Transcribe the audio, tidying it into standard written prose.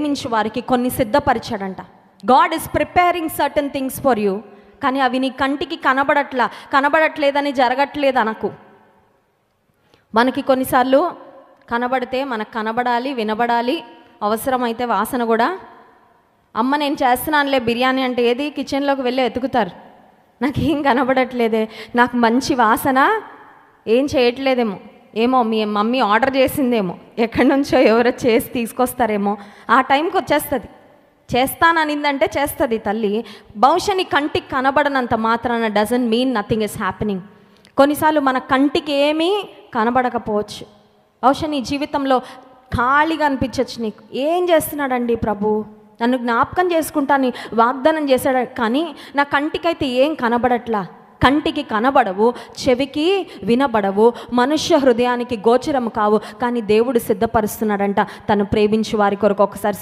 నుంచి వారికి కొన్ని సిద్ధపరిచాడంట. God is preparing certain things for you. కానీ అవి నీ కంటికి కనబడట్లేదని జరగట్లేదు అనకు. మనకి కొన్నిసార్లు కనబడితే మనకు కనబడాలి, వినబడాలి, అవసరమైతే వాసన కూడా. అమ్మ నేను చేస్తున్నానులే బిర్యానీ అంటే ఏది కిచెన్లోకి వెళ్ళి ఎతుకుతారు. నాకేం కనబడట్లేదే, నాకు మంచి వాసన ఏం చేయట్లేదేమో, ఏమో మీ మమ్మీ ఆర్డర్ చేసిందేమో, ఎక్కడి నుంచో ఎవరో చేసి తీసుకొస్తారేమో, ఆ టైంకి వచ్చేస్తుంది. చేస్తాననిందంటే చేస్తుంది తల్లి. బహుశా నీ కంటికి కనబడనంత మాత్రాన doesn't mean nothing is happening. కొన్నిసార్లు మన కంటికి ఏమీ కనబడకపోవచ్చు. బహుశా నీ జీవితంలో ఖాళీగా అనిపించవచ్చు. నీకు ఏం చేస్తున్నాడండి ప్రభు, నన్ను జ్ఞాపకం చేసుకుంటాను వాగ్దానం చేశాడు, కానీ నా కంటికైతే ఏం కనబడట్లా. కంటికి కనబడవు, చెవికి వినబడవు, మనుష్య హృదయానికి గోచరము కావు, కానీ దేవుడు సిద్ధపరుస్తున్నాడంట తను ప్రేమించు వారి కొరకు. ఒకసారి